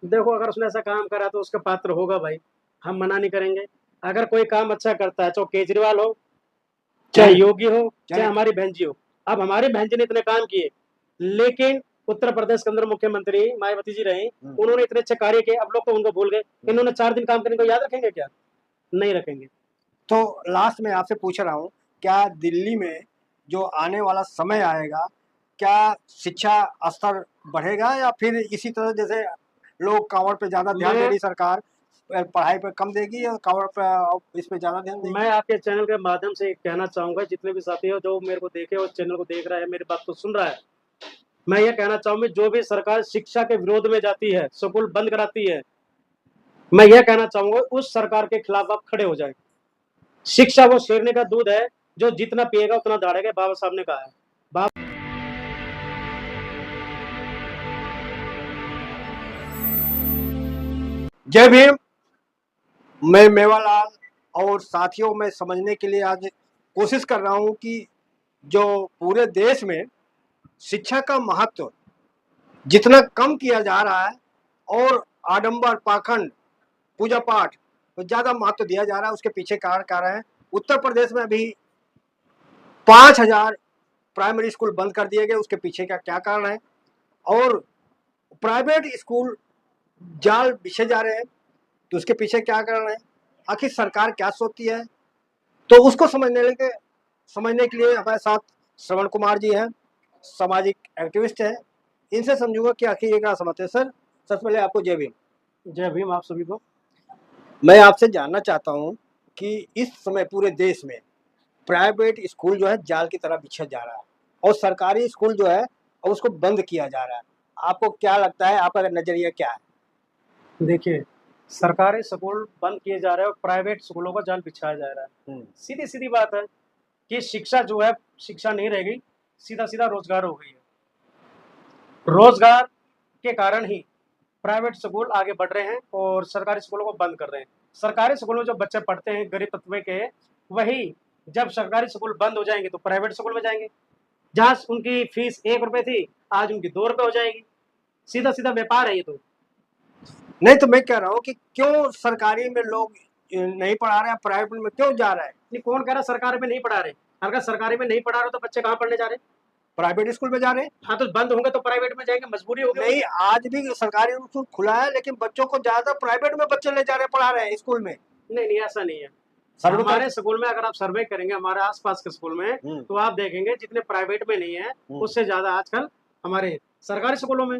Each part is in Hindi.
देखो, अगर उसने ऐसा काम करा तो उसका पात्र होगा भाई, हम मना नहीं करेंगे। अगर कोई काम अच्छा करता है, चाहे केजरीवाल हो, चाहे योगी हो, चाहे हमारी बहन जी हो। अब हमारी बहन जी ने इतने काम किए, लेकिन उत्तर प्रदेश के अंदर मुख्यमंत्री मायावती जी रही, उन्होंने इतने अच्छे कार्य किए, अब लोग तो उनको भूल गए। इन्होंने 4 दिन काम करने को याद रखेंगे क्या? नहीं रखेंगे। तो लास्ट में आपसे पूछ रहा हूँ, क्या दिल्ली में जो आने वाला समय आएगा, क्या शिक्षा स्तर बढ़ेगा या फिर इसी तरह जैसे लोग कांवड़ पे ज़्यादा ध्यान दे मैं रही सरकार, पढ़ाई पे कम देगी या कांवड़ पे इस पे ज़्यादा ध्यान देगी? मैं आपके चैनल के माध्यम से कहना चाहूंगा, जितने भी साथी हो जो मेरे को देखे और चैनल को देख रहा है, मेरी बात को सुन रहा है, मैं ये कहना चाहूंगी, जो भी सरकार शिक्षा के विरोध में जाती है, स्कूल बंद कराती है, मैं ये कहना चाहूंगा उस सरकार के खिलाफ आप खड़े हो जाए। शिक्षा वो शेरने का दूध है, जो जितना पिएगा उतना दौड़ेगा, बाबा साहब ने कहा है। बाबा जय भीम। मैं मेवालाल और साथियों में समझने के लिए आज कोशिश कर रहा हूँ कि जो पूरे देश में शिक्षा का महत्व जितना कम किया जा रहा है और आडंबर पाखंड पूजा पाठ तो ज़्यादा महत्व दिया जा रहा है, उसके पीछे कारण है। उत्तर प्रदेश में अभी 5,000 प्राइमरी स्कूल बंद कर दिए गए, उसके पीछे का क्या कारण है? और प्राइवेट स्कूल जाल बिछे जा रहे हैं, तो उसके पीछे क्या कारण है? आखिर सरकार क्या सोचती है? तो उसको समझने के लिए हमारे साथ श्रवण कुमार जी हैं, सामाजिक एक्टिविस्ट हैं। इनसे समझूंगा कि आखिर ये क्या समझते हैं। सर, सबसे पहले आपको जय भीम। जय भीम आप सभी को। मैं आपसे जानना चाहता हूँ कि इस समय पूरे देश में प्राइवेट स्कूल जो है जाल की तरह बिछा जा रहा है और सरकारी स्कूल जो है अब उसको बंद किया जा रहा है। आपको क्या लगता है, आपका नजरिया क्या है? देखिए, सरकारी स्कूल बंद किए जा रहे हैं और प्राइवेट स्कूलों का जाल बिछाया जा रहा है। सीधी सीधी बात है कि शिक्षा जो है, शिक्षा नहीं रह गई, सीधा सीधा रोजगार हो गई है। रोजगार के कारण ही प्राइवेट स्कूल आगे बढ़ रहे हैं और सरकारी स्कूलों को बंद कर रहे हैं। सरकारी स्कूलों में जो बच्चे पढ़ते हैं गरीब तबके के, वही जब सरकारी स्कूल बंद हो जाएंगे तो प्राइवेट स्कूल में जाएंगे, जहां उनकी फीस 1 रुपए थी, आज उनकी 2 रुपए हो जाएगी। सीधा सीधा व्यापार है ये तो। नहीं, तो मैं कह रहा हूँ कि क्यों सरकारी में लोग नहीं पढ़ा रहे हैं, प्राइवेट में क्यों जा रहे हैं? नहीं, कौन कह रहा सरकारी में नहीं पढ़ा रहे? अगर सरकारी में नहीं पढ़ा रहे तो बच्चे कहाँ पढ़ने जा रहे? प्राइवेट स्कूल में जा रहे हैं। हाँ, तो बंद होंगे तो प्राइवेट में जाएंगे, मजबूरी होगी। नहीं, आज भी सरकारी स्कूल खुला है, लेकिन बच्चों को ज्यादा प्राइवेट में बच्चे ले जा रहे हैं, पढ़ा रहे हैं स्कूल में। नहीं नहीं, ऐसा नहीं है। सर्वे हमारे स्कूल में अगर आप सर्वे करेंगे हमारे आसपास के स्कूल में, तो आप देखेंगे जितने प्राइवेट में नहीं है, उससे ज्यादा आजकल हमारे सरकारी स्कूलों में।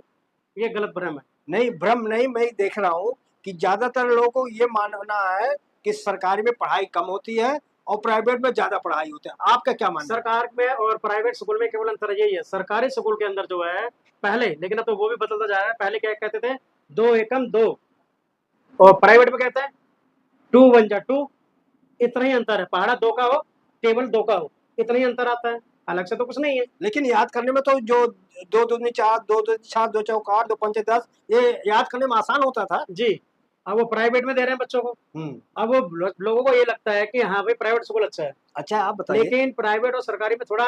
ये गलत भ्रम है। नहीं, भ्रम नहीं, मैं देख रहा हूँ कि ज्यादातर लोगों को ये मानना है कि सरकारी में पढ़ाई कम होती है और प्राइवेट में ज्यादा पढ़ाई होती है। आपका क्या मानना है? सरकार में और प्राइवेट स्कूल में केवल अंतर यही है, सरकारी स्कूल के अंदर जो है पहले, लेकिन अब तो वो भी बदलता जा रहा है। पहले क्या कहते थे, 2 एकम 2, और प्राइवेट में कहते हैं 2 1 जा 2। इतना ही अंतर है, पहाड़ा 2 का हो, टेबल 2 का हो, इतना ही अंतर आता है, अलग से तो कुछ नहीं है। लेकिन याद करने में तो जो दो दूनी चार, दो दो चार, दो चौक आठ, दो पंचे 10, ये याद करने में आसान होता था जी। अब वो प्राइवेट में दे रहे हैं बच्चों को। अब वो लोगों को ये लगता है कि हाँ भाई प्राइवेट स्कूल अच्छा है। अच्छा, आप बताइए। लेकिन प्राइवेट और सरकारी में थोड़ा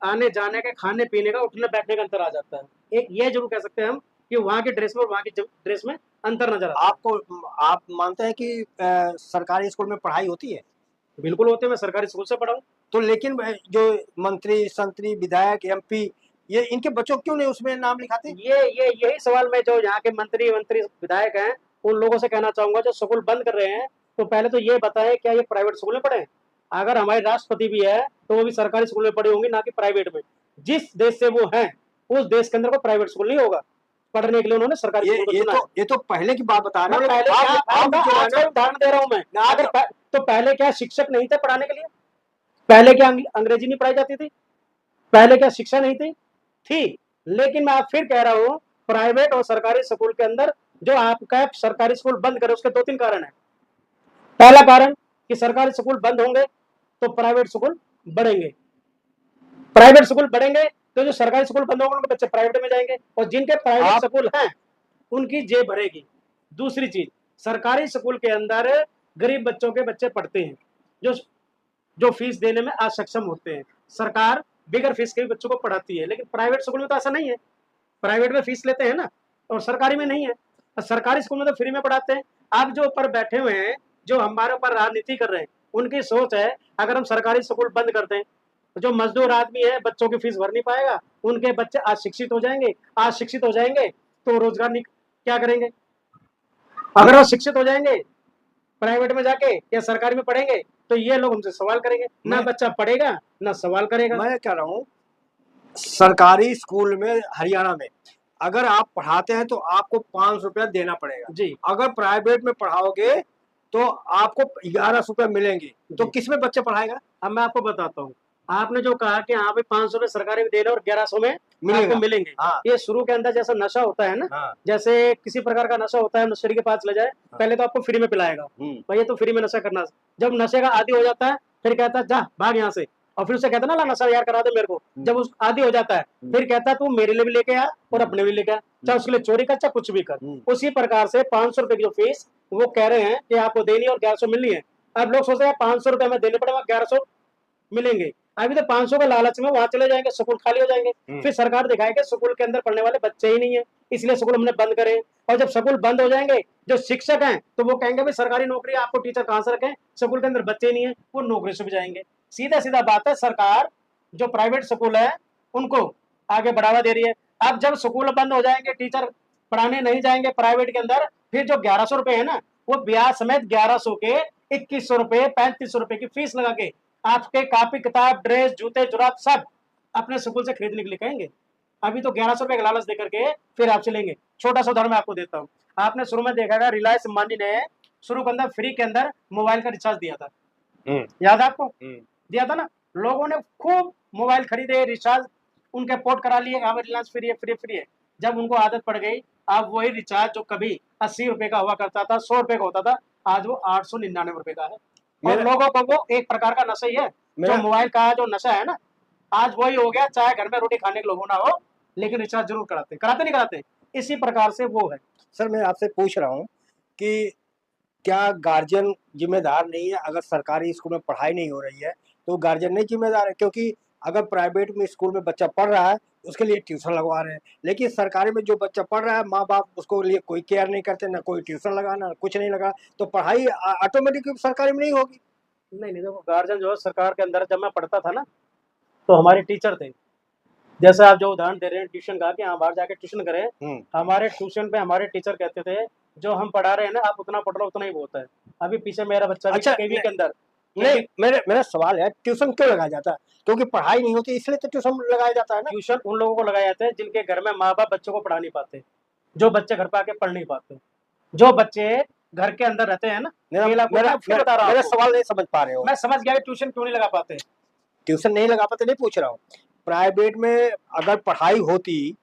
आने जाने का, खाने पीने का, उठने बैठने का अंतर आ जाता है। एक ये जरूर कह सकते हैं हम कि वहाँ की ड्रेस में और वहाँ की ड्रेस में अंतर नजर आता है। आप मानते हैं कि सरकारी स्कूल में पढ़ाई होती है? बिल्कुल होते हैं, मैं सरकारी स्कूल से पढ़ा हूँ। तो लेकिन जो मंत्री, संतरी, विधायक, एमपी, ये इनके बच्चों क्यों नहीं उसमें नाम लिखाते? यही सवाल मैं जो यहाँ के मंत्री विधायक हैं उन लोगों से कहना चाहूंगा, जो स्कूल बंद कर रहे हैं, तो पहले तो ये बताएं क्या ये प्राइवेट स्कूल में पढ़े? अगर हमारे राष्ट्रपति भी है तो वो भी सरकारी स्कूल में पढ़े होंगे, ना कि प्राइवेट में। जिस देश से वो हैं उस देश के अंदर कोई प्राइवेट स्कूल नहीं होगा, पढ़ने के लिए उन्होंने सरकारी स्कूल को चुना है। ये तो पहले की बात बता रहे हो। पहले उदाहरण दे रहा हूँ मैं। अगर तो पहले क्या शिक्षक नहीं थे पढ़ाने के लिए? पहले क्या अंग्रेजी नहीं पढ़ाई जाती थी? पहले क्या शिक्षा नहीं थी? लेकिन मैं फिर कह रहा हूँ, प्राइवेट और सरकारी स्कूल के अंदर जो आपका सरकारी स्कूल बंद करे उसके 2-3 कारण है। पहला कारण कि सरकारी स्कूल बंद होंगे तो प्राइवेट स्कूल बढ़ेंगे, प्राइवेट स्कूल बढ़ेंगे तो जो सरकारी स्कूल बंद होंगे उनके बच्चे प्राइवेट में जाएंगे, और जिनके प्राइवेट स्कूल हैं उनकी जेब भरेगी। दूसरी चीज, सरकारी स्कूल के अंदर गरीब बच्चों के बच्चे पढ़ते हैं, जो जो फीस देने में असक्षम होते हैं। सरकार बिगर फीस के भी बच्चों को पढ़ाती है, लेकिन प्राइवेट स्कूल में तो ऐसा नहीं है। प्राइवेट में फीस लेते हैं ना, और सरकारी में नहीं है। सरकारी स्कूल में तो फ्री में पढ़ाते हैं। आप जो ऊपर बैठे हुए हैं, जो हमारे ऊपर राजनीति कर रहे हैं, उनकी सोच है अगर हम सरकारी स्कूल बंद कर दें, जो मजदूर आदमी है बच्चों की फीस भर नहीं पाएगा, उनके बच्चे अशिक्षित हो जाएंगे, अशिक्षित हो जाएंगे तो रोजगार नहीं, क्या करेंगे? अगर वो शिक्षित हो जाएंगे प्राइवेट में जाके या सरकारी में पढ़ेंगे तो ये लोग हमसे सवाल करेंगे, ना बच्चा पढ़ेगा ना सवाल करेगा। मैं कह रहा हूँ सरकारी स्कूल में हरियाणा में अगर आप पढ़ाते हैं तो आपको 500 रुपया देना पड़ेगा जी। अगर प्राइवेट में पढ़ाओगे तो आपको 1100 रुपया मिलेंगे। तो जी। किसमें बच्चे पढ़ाएगा? अब मैं आपको बताता हूँ, आपने जो कहा कि यहाँ पे 500 में सरकारी में दे रहे और 1100 में मिलेगा। आपको मिलेंगे। हाँ। ये शुरू के अंदर जैसा नशा होता है ना, हाँ। जैसे किसी प्रकार का नशा होता है, नशेड़ी के पास ले जाए, पहले तो आपको फ्री में पिलाएगा, भैया तो फ्री में नशा करना। जब नशे का आदी हो जाता है फिर कहता है जा भाग यहाँ से, और फिर उसे कहता है ना नशा यार करा दे मेरे को। जब उस आदी हो जाता है फिर कहता है तू मेरे लिए भी लेके आ और अपने भी लेके आ, चाहे उसके लिए चोरी कर चाहे कुछ भी कर। उसी प्रकार से 500 रुपए की जो फीस वो कह रहे हैं कि आपको देनी और 1100 मिलनी है। अब लोग सोचते हैं 500 रुपए में देने पड़ेगा 1100 मिलेंगे। अभी तो 500 का लालच में वहां चले जाएंगे, स्कूल खाली हो जाएंगे, फिर सरकार दिखाएगी स्कूल के अंदर पढ़ने वाले बच्चे ही नहीं है, इसलिए स्कूल हमने बंद करे। और जब स्कूल बंद हो जाएंगे जो शिक्षक हैं तो वो कहेंगे भाई सरकारी नौकरी आपको टीचर कहां से रखें, स्कूल के अंदर बच्चे ही नहीं है, वो नौकरी से भी जाएंगे। सीधा सीधा बात है, सरकार जो प्राइवेट स्कूल है उनको आगे बढ़ावा दे रही है। अब जब स्कूल बंद हो जाएंगे, टीचर पढ़ाने नहीं जाएंगे प्राइवेट के अंदर, फिर जो 1100 रुपए है ना वो ब्याज समेत 1100 के 2100 रुपए 3500 रुपए की फीस लगा के आपके कॉपी किताब ड्रेस जूते जुराब सब अपने स्कूल से खरीदने के लिए कहेंगे। अभी तो 1100 रुपए का लालच देकर के फिर आपसे लेंगे। छोटा सा उदाहरण मैं आपको देता हूँ, आपने शुरू में देखा रिलायंस अंबानी ने शुरू के अंदर फ्री के अंदर मोबाइल का रिचार्ज दिया था, याद है आपको? दिया था ना, लोगों ने खूब मोबाइल खरीदे, रिचार्ज उनके पोर्ट करा लिए, रिलायंस फ्री है फ्री फ्री है। जब उनको आदत पड़ गई, अब वही रिचार्ज जो कभी 80 रुपए का हुआ करता था, 100 रुपए का होता था, आज वो 899 रुपए का है। और लोगों को वो एक प्रकार का नशा ही है, जो मोबाइल का जो नशा है ना, आज वही हो गया, चाहे घर में रोटी खाने के लोगों ना हो लेकिन रिचार्ज जरूर कराते, कराते नहीं कराते, इसी प्रकार से वो है। सर मैं आपसे पूछ रहा हूँ कि क्या गार्जियन जिम्मेदार नहीं है? अगर सरकारी स्कूल में पढ़ाई नहीं हो रही है तो गार्जियन नहीं जिम्मेदार है, क्योंकि अगर प्राइवेट में स्कूल में बच्चा पढ़ रहा है उसके लिए ट्यूशन लगवा रहे हैं, लेकिन सरकारी में जो बच्चा पढ़ रहा है माँ बाप उसको लिए कोई केयर नहीं करते, ना कोई ट्यूशन लगाना कुछ नहीं लगा, तो पढ़ाई ऑटोमेटिक सरकारी में नहीं होगी। नहीं देखो, गार्जियन जो है सरकार के अंदर, जब मैं पढ़ता था ना तो हमारे टीचर थे, जैसे आप जो उदाहरण दे रहे हैं ट्यूशन का कि हाँ बाहर जाके ट्यूशन करें, हमारे ट्यूशन पे हमारे टीचर कहते थे जो हम पढ़ा रहे हैं ना आप उतना पढ़ लो उतना ही बहुत है। अभी पीछे मेरा बच्चा अच्छा, केवी के अंदर नहीं मेरा सवाल है ट्यूशन क्यों लगाया जाता है? क्योंकि पढ़ाई नहीं होती इसलिए तो ट्यूशन लगाया जाता है ना। ट्यूशन उन लोगों को लगाया जाता है जिनके घर में माँ बाप बच्चों को पढ़ा नहीं पाते, जो बच्चे घर पे आके पढ़ नहीं पाते, जो बच्चे घर के अंदर रहते हैं ना। मेरा सवाल नहीं समझ पा रहे हो? मैं समझ गया ट्यूशन क्यों नहीं लगा पाते। ट्यूशन नहीं लगा पाते नहीं पूछ रहा हूँ, प्राइवेट में अगर पढ़ाई होती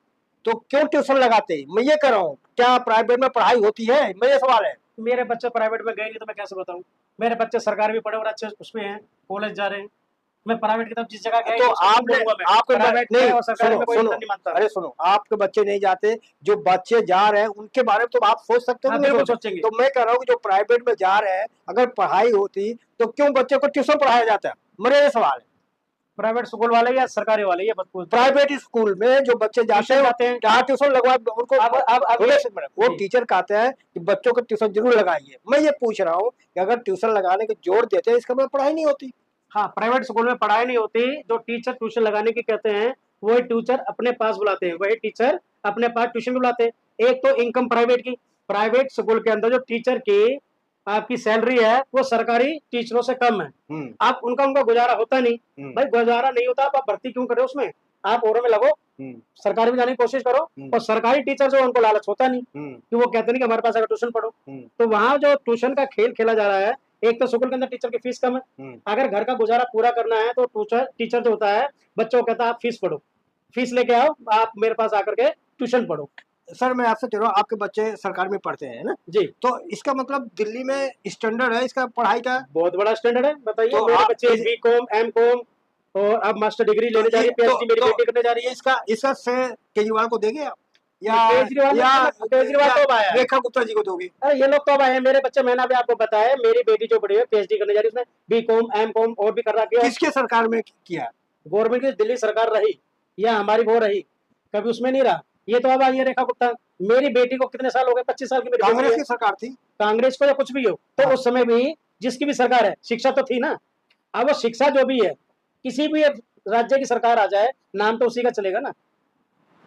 तो क्यों ट्यूशन लगाते? मैं ये कह रहा हूँ क्या प्राइवेट में पढ़ाई होती है, मेरा सवाल है। मेरे बच्चे प्राइवेट में गए नहीं तो मैं कैसे बताऊं? मेरे बच्चे सरकारी भी पढ़े और अच्छे उसमें हैं, कॉलेज जा रहे हैं। मैं प्राइवेट की तरफ जिस जगह गया तो आपके नहीं और सरकारी में कोई नहीं मानता। अरे सुनो, आपके बच्चे नहीं जाते, जो बच्चे जा रहे हैं उनके बारे में तो आप सोच सकते हो। बिल्कुल सोचेंगे। तो मैं कह रहा हूँ जो प्राइवेट में जा रहे हैं अगर पढ़ाई होती तो क्यों बच्चे को ट्यूशन पढ़ाया जाता है? मेरा ये सवाल है। प्राइवेट स्कूल वाले या सरकारी वाले, ये बच्चे प्राइवेट स्कूल में जो बच्चे जाते हैं क्या ट्यूशन लगवा उनको? अब वो टीचर कहते हैं कि बच्चों को ट्यूशन जरूर लगाइए। मैं ये पूछ रहा हूँ कि अगर ट्यूशन लगाने की जोर देते हैं इसका मतलब पढ़ाई नहीं होती। हाँ, प्राइवेट स्कूल में पढ़ाई नहीं होती, जो टीचर ट्यूशन लगाने की कहते हैं वही टीचर अपने पास बुलाते हैं, वही टीचर अपने पास ट्यूशन बुलाते हैं। एक तो इनकम प्राइवेट स्कूल के अंदर जो टीचर की आपकी सैलरी है वो सरकारी टीचरों से कम है। आप उनका गुजारा होता नहीं। भाई गुजारा नहीं होता आप भर्ती क्यों करे उसमें? आप औरों में लगो, सरकारी में जाने की कोशिश करो। और सरकारी टीचर जो उनको लालच होता नहीं कि वो कहते नहीं कि हमारे पास अगर ट्यूशन पढ़ो। तो वहाँ जो ट्यूशन का खेल खेला जा रहा है, एक तो स्कूल के अंदर टीचर की फीस कम है, अगर घर का गुजारा पूरा करना है तो टीचर जो होता है बच्चों को कहता है आप फीस पढ़ो, फीस लेके आओ, आप मेरे पास आकर के ट्यूशन पढ़ो। सर मैं आपसे कह रहा हूँ आपके बच्चे सरकार में पढ़ते हैं ना जी, तो इसका मतलब दिल्ली में स्टैंडर्ड है इसका पढ़ाई का? बहुत बड़ा स्टैंडर्ड है। बताइए तो मेरे बच्चे बीकॉम एमकॉम और अब मास्टर डिग्री लेने जा रही है, पीएचडी मेरी बेटी करने जा रही है। इसका श्रेय केजरीवाल को देंगे आप या केजरीवाल तो आया रेखा गुप्ता जी को दोगे? अरे ये लोग तो आए हैं मेरे बच्चे। मैंने अभी आपको बताया मेरी बेटी जो बड़ी है पीएचडी करने जा रही है, उसने बीकॉम एमकॉम और भी कर रखी है। किसके सरकार में किया? गवर्नमेंट की दिल्ली सरकार रही या हमारी वो रही, कभी उसमें नहीं रहा। ये तो अब आई है रेखा गुप्ता। मेरी बेटी को कितने साल हो गए, 25 साल की मेरी बेटी कांग्रेस है। की सरकार थी। कांग्रेस को या कुछ भी हो, तो हाँ। उस समय भी जिसकी भी सरकार है, शिक्षा तो थी ना। अब वो शिक्षा जो भी है, किसी भी राज्य की सरकार आ जाए, नाम तो उसी का चलेगा ना।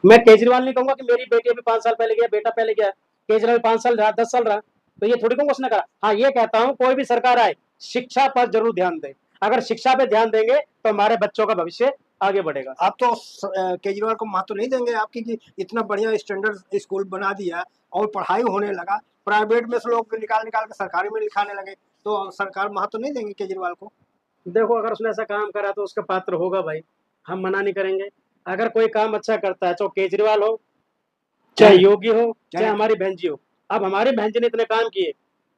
मैं केजरीवाल नहीं कहूंगा कि मेरी बेटी अभी 5 साल पहले गया, बेटा पहले गया, केजरीवाल 5 साल रहा, 10 साल रहा, तो ये थोड़ी कहूंगा उसने कहा। हाँ, ये कहता हूं कोई भी सरकार आए, शिक्षा पर जरूर ध्यान दे। अगर शिक्षा पे ध्यान देंगे तो हमारे बच्चों का भविष्य आगे बढ़ेगा। आप तो केजरीवाल को महत्व नहीं देंगे आपकी कि इतना बढ़िया स्टैंडर्ड स्कूल बना दिया और पढ़ाई होने लगा, प्राइवेट में से लोग निकाल निकाल के सरकारी में लिखाने लगे, तो सरकार महत्व नहीं देंगे केजरीवाल को? देखो, अगर उसने ऐसा काम करा तो उसका पात्र होगा भाई, हम मना नहीं करेंगे। अगर कोई काम अच्छा करता है, चाहे केजरीवाल हो, चाहे योगी हो, चाहे हमारी बहन जी हो। अब हमारी बहन जी ने इतने काम किए,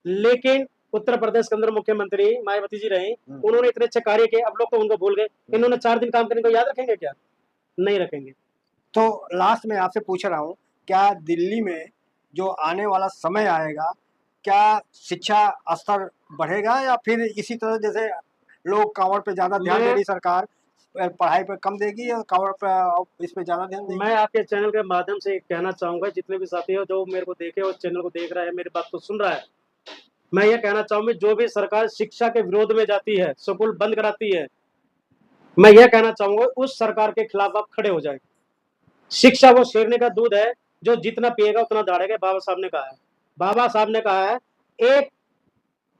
लेकिन उत्तर प्रदेश के अंदर मुख्यमंत्री मायावती जी रही, उन्होंने इतने अच्छे कार्य किए, अब लोग तो उनको भूल गए। इन्होंने 4 दिन काम करने को याद रखेंगे क्या? नहीं रखेंगे। तो लास्ट में आपसे पूछ रहा हूँ, क्या दिल्ली में जो आने वाला समय आएगा, क्या शिक्षा स्तर बढ़ेगा या फिर इसी तरह जैसे लोग कांवड़ पे ज्यादा ध्यान दे रही सरकार, पढ़ाई पे कम देगी या कांवड़ पे इस पे ज्यादा ध्यान देगी? मैं आपके चैनल के माध्यम से कहना चाहूंगा, जितने भी साथी हो जो मेरे को देखे और चैनल को देख रहा है, मेरी बात को सुन रहा है, मैं ये कहना चाहूंगा, जो भी सरकार शिक्षा के विरोध में जाती है, स्कूल बंद कराती है, मैं ये कहना चाहूंगा उस सरकार के खिलाफ आप खड़े हो जाए। शिक्षा वो शेरने का दूध है, जो जितना पिएगा उतना दौड़ेगा, बाबा साहब ने कहा है। बाबा साहब ने कहा है, एक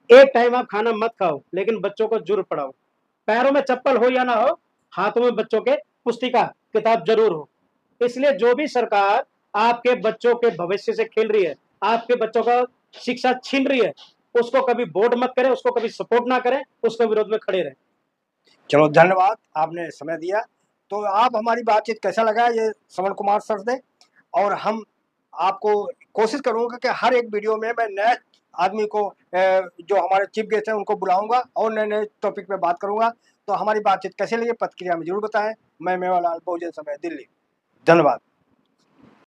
एक टाइम आप खाना मत खाओ, लेकिन बच्चों को जरूर पढ़ाओ। पैरों में चप्पल हो या ना हो, हाथों में बच्चों के पुस्तिका किताब जरूर हो। इसलिए जो भी सरकार आपके बच्चों के भविष्य से खेल रही है, आपके बच्चों का शिक्षा छीन रही है, उसको कभी वोट मत करें, उसको कभी सपोर्ट ना करें, उसके विरोध में खड़े रहें। चलो, धन्यवाद, आपने समय दिया। तो आप हमारी बातचीत कैसा लगा ये श्रवण कुमार सर से, और हम आपको कोशिश करूंगा कि हर एक वीडियो में मैं नए आदमी को, जो हमारे चीफ गेस्ट हैं उनको बुलाऊंगा और नए नए टॉपिक पे बात करूंगा। तो हमारी बातचीत कैसे लगी प्रतिक्रिया में जरूर बताएं। मैं मेवालाल, बहुजन समय, दिल्ली। धन्यवाद।